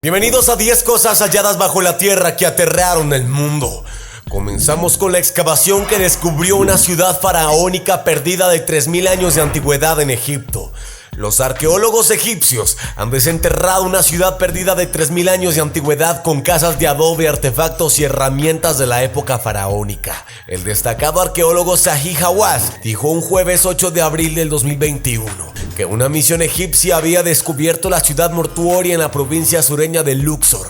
Bienvenidos a 10 cosas halladas bajo la tierra que aterraron el mundo. Comenzamos con la excavación que descubrió una ciudad faraónica perdida de 3000 años de antigüedad en Egipto. Los arqueólogos egipcios han desenterrado una ciudad perdida de 3000 años de antigüedad con casas de adobe, artefactos y herramientas de la época faraónica. El destacado arqueólogo Zahi Hawass dijo un jueves 8 de abril del 2021 que una misión egipcia había descubierto la ciudad mortuoria en la provincia sureña de Luxor.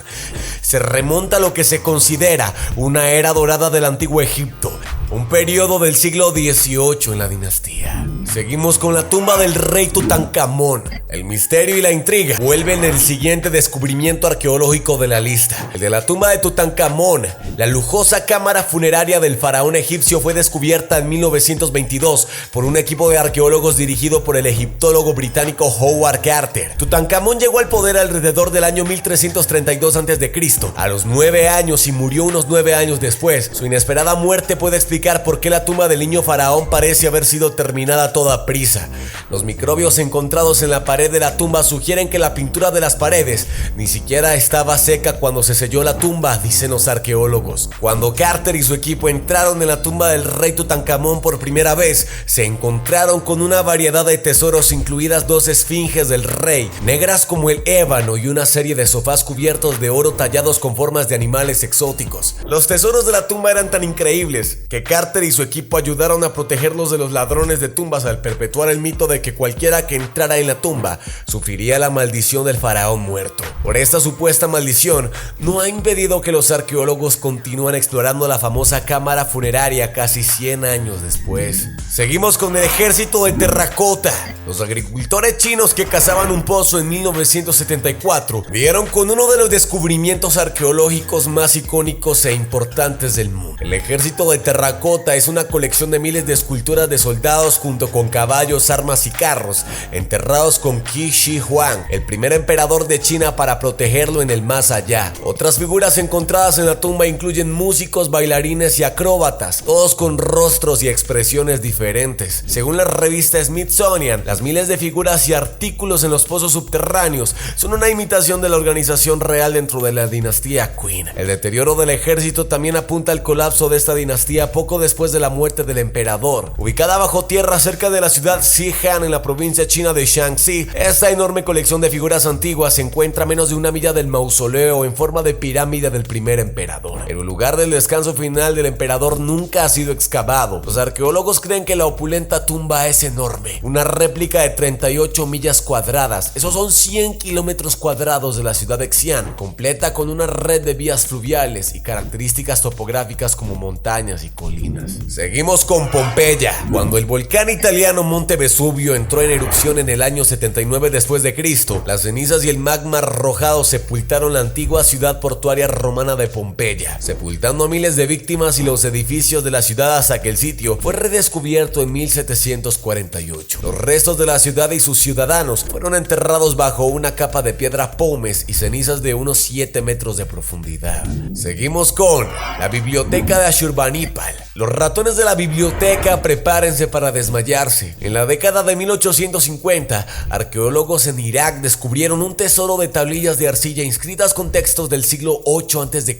Se remonta a lo que se considera una era dorada del antiguo Egipto, un periodo del siglo XVIII en la dinastía. Seguimos con la tumba del rey Tutankamón. El misterio y la intriga vuelven el siguiente descubrimiento arqueológico de la lista. El de la tumba de Tutankamón. La lujosa cámara funeraria del faraón egipcio fue descubierta en 1922 por un equipo de arqueólogos dirigido por el egiptólogo británico Howard Carter. Tutankamón llegó al poder alrededor del año 1332 a.C. a los 9 años y murió unos 9 años después. Su inesperada muerte puede explicar por qué la tumba del niño faraón parece haber sido terminada a toda prisa. Los microbios encontrados en la pared de la tumba sugieren que la pintura de las paredes ni siquiera estaba seca cuando se selló la tumba, dicen los arqueólogos. Cuando Carter y su equipo entraron en la tumba del rey Tutankamón por primera vez, se encontraron con una variedad de tesoros, incluidas 2 esfinges del rey, negras como el ébano, y una serie de sofás cubiertos de oro tallados con formas de animales exóticos. Los tesoros de la tumba eran tan increíbles que Carter y su equipo ayudaron a protegerlos de los ladrones de tumbas al perpetuar el mito de que cualquiera que entrara en la tumba sufriría la maldición del faraón muerto. Por esta supuesta maldición no ha impedido que los arqueólogos continúen explorando la famosa cámara funeraria casi 100 años después. Seguimos con el ejército de terracota. Los agricultores chinos que cazaban un pozo en 1974 dieron con uno de los descubrimientos arqueológicos más icónicos e importantes del mundo. El ejército de terracota es una colección de miles de esculturas de soldados junto con caballos, armas y carros, enterrados con Qi Shi Huang, el primer emperador de China, para protegerlo en el más allá. Otras figuras encontradas en la tumba incluyen músicos, bailarines y acróbatas, todos con rostros y expresiones diferentes. Según la revista Smithsonian, las miles de figuras y artículos en los pozos subterráneos son una imitación de la organización real dentro de la dinastía Qin. El deterioro del ejército también apunta al colapso de esta dinastía poco después de la muerte del emperador. Ubicada bajo tierra cerca de la ciudad Xi'an en la provincia china de Shaanxi, esta enorme colección de figuras antiguas se encuentra a menos de 1 milla del mausoleo en forma de pirámide del primer emperador. El lugar del descanso final del emperador nunca ha sido excavado. Los arqueólogos creen que la opulenta tumba es enorme, una réplica de 38 millas cuadradas, esos son 100 kilómetros cuadrados de la ciudad de Xi'an, completa con una red de vías fluviales y características topográficas como montañas y colinas. Seguimos con Pompeya. Cuando el volcán italiano Monte Vesubio entró en erupción en el año 79 después de Cristo, las cenizas y el magma arrojado sepultaron la antigua ciudad portuaria romana de Pompeya, sepultando a miles de víctimas y los edificios de la ciudad hasta que el sitio fue redescubierto en 1748. Los restos de la ciudad y sus ciudadanos fueron enterrados bajo una capa de piedra pómez y cenizas de unos 7 metros de profundidad. Seguimos con la biblioteca de Ashurbanipal. Los ratones de la biblioteca prepárense para desmayarse. En la década de 1850, arqueólogos en Irak descubrieron un tesoro de tablillas de arcilla inscritas con textos del siglo 8 a.C.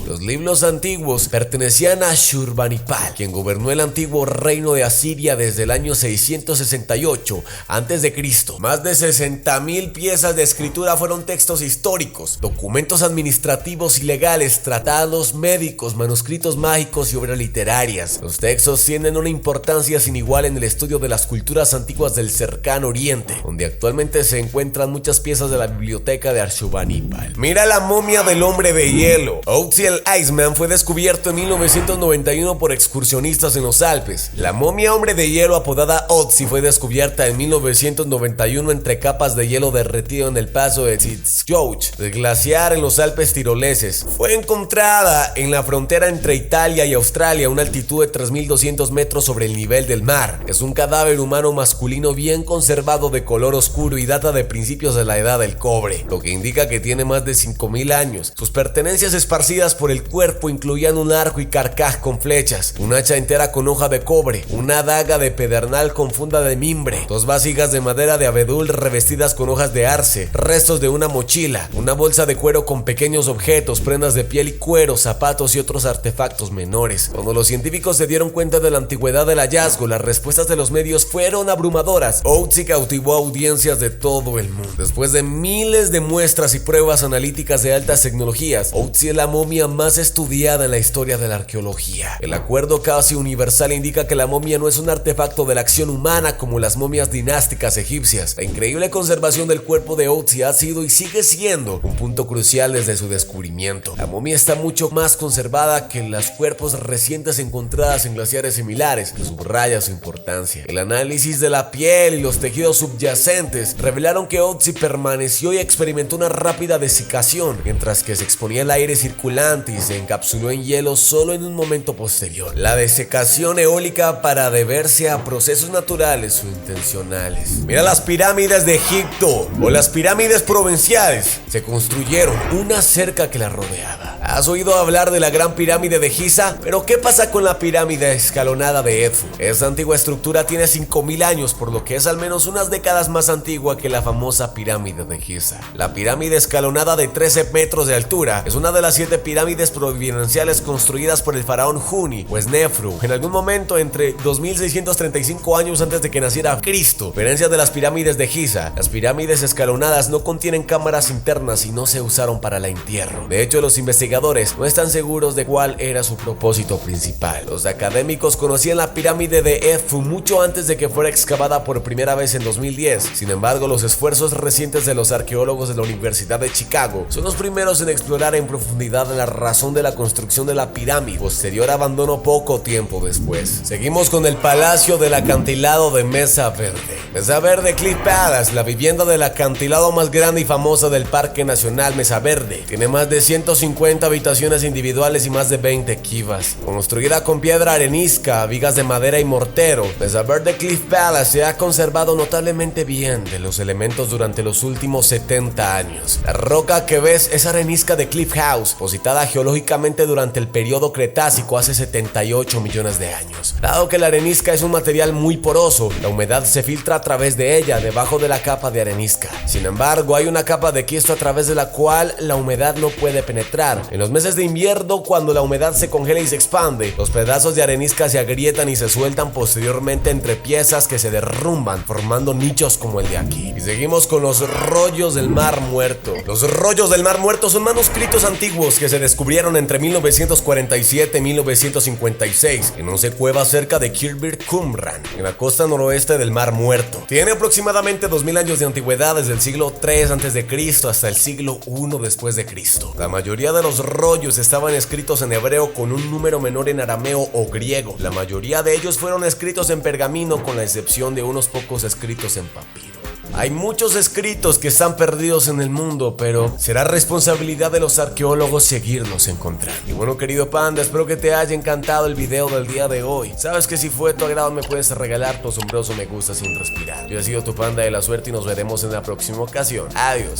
Los libros antiguos pertenecían a Ashurbanipal, quien gobernó el antiguo reino de Asiria desde el año 668 a.C. Más de 60,000 piezas de escritura fueron textos históricos, documentos administrativos y legales, tratados médicos, manuscritos mágicos y obras literarias. Los textos tienen una importancia sin igual en el estudio de las culturas antiguas del cercano oriente, donde actualmente se encuentran muchas piezas de la biblioteca de Ashurbanipal. Mira la momia del hombre de hielo. Ötzi el Iceman fue descubierto en 1991 por excursionistas en los Alpes. La momia hombre de hielo apodada Ötzi fue descubierta en 1991 entre capas de hielo derretido en el paso de Zitzjouch, del glaciar en los Alpes tiroleses. Fue encontrada en la frontera entre Italia y Australia, una altitud altitud de 3.200 metros sobre el nivel del mar. Es un cadáver humano masculino bien conservado de color oscuro y data de principios de la edad del cobre, lo que indica que tiene más de 5.000 años. Sus pertenencias esparcidas por el cuerpo incluían un arco y carcaj con flechas, un hacha entera con hoja de cobre, una daga de pedernal con funda de mimbre, 2 vasijas de madera de abedul revestidas con hojas de arce, restos de una mochila, una bolsa de cuero con pequeños objetos, prendas de piel y cuero, zapatos y otros artefactos menores. Cuando los científicos se dieron cuenta de la antigüedad del hallazgo, las respuestas de los medios fueron abrumadoras. Ötzi cautivó audiencias de todo el mundo. Después de miles de muestras y pruebas analíticas de altas tecnologías, Ötzi es la momia más estudiada en la historia de la arqueología. El acuerdo casi universal indica que la momia no es un artefacto de la acción humana como las momias dinásticas egipcias. La increíble conservación del cuerpo de Ötzi ha sido y sigue siendo un punto crucial desde su descubrimiento. La momia está mucho más conservada que los cuerpos recientes encontradas en glaciares similares, que subraya su importancia. El análisis de la piel y los tejidos subyacentes revelaron que Ötzi permaneció y experimentó una rápida desicación, mientras que se exponía al aire circulante y se encapsuló en hielo solo en un momento posterior. La desecación eólica para deberse a procesos naturales o intencionales. Mira las pirámides de Egipto o las pirámides provinciales. Se construyeron una cerca que la rodeaba. ¿Has oído hablar de la gran pirámide de Giza? Pero ¿qué pasa con la pirámide escalonada de Edfu? Esta antigua estructura tiene 5.000 años, por lo que es al menos unas décadas más antigua que la famosa pirámide de Giza. La pirámide escalonada de 13 metros de altura es una de las 7 pirámides providenciales construidas por el faraón Juni, pues Nefru, en algún momento entre 2635 años antes de que naciera Cristo. A diferencia de las pirámides de Giza, las pirámides escalonadas no contienen cámaras internas y no se usaron para el entierro. De hecho, los investigadores no están seguros de cuál era su propósito principal. Los académicos conocían la pirámide de Edfu mucho antes de que fuera excavada por primera vez en 2010. Sin embargo, los esfuerzos recientes de los arqueólogos de la Universidad de Chicago son los primeros en explorar en profundidad la razón de la construcción de la pirámide, posterior abandono poco tiempo después. Seguimos con el Palacio del Acantilado de Mesa Verde. Mesa Verde Cliff Palace, la vivienda del acantilado más grande y famosa del Parque Nacional Mesa Verde, tiene más de 150 habitaciones individuales y más de 20 kivas. Construida con piedra arenisca, vigas de madera y mortero, Mesa Verde Cliff Palace se ha conservado notablemente bien de los elementos durante los últimos 70 años. La roca que ves es arenisca de Cliff House, positada geológicamente durante el periodo Cretácico hace 78 millones de años. Dado que la arenisca es un material muy poroso, la humedad se filtra a través de ella, debajo de la capa de arenisca. Sin embargo, hay una capa de quisto a través de la cual la humedad no puede penetrar. En los meses de invierno, cuando la humedad se congela y se expande, los pedazos de arenisca se agrietan y se sueltan posteriormente entre piezas que se derrumban, formando nichos como el de aquí. Y seguimos con los rollos del Mar Muerto. Los rollos del Mar Muerto son manuscritos antiguos que se descubrieron entre 1947 y 1956 en 11 cuevas cerca de Kirbir Qumran, en la costa noroeste del Mar Muerto. Tiene aproximadamente 2000 años de antigüedad, desde el siglo III a.C. hasta el siglo I después de Cristo. La mayoría de los rollos estaban escritos en hebreo con un número menor en arameo o griego. La mayoría de ellos fueron escritos en pergamino, con la excepción de unos pocos escritos en papiro. Hay muchos escritos que están perdidos en el mundo, pero será responsabilidad de los arqueólogos seguirlos encontrando. Y bueno, querido panda, espero que te haya encantado el video del día de hoy. Sabes que si fue de tu agrado me puedes regalar tu asombroso me gusta sin respirar. Yo he sido tu panda de la suerte y nos veremos en la próxima ocasión. Adiós.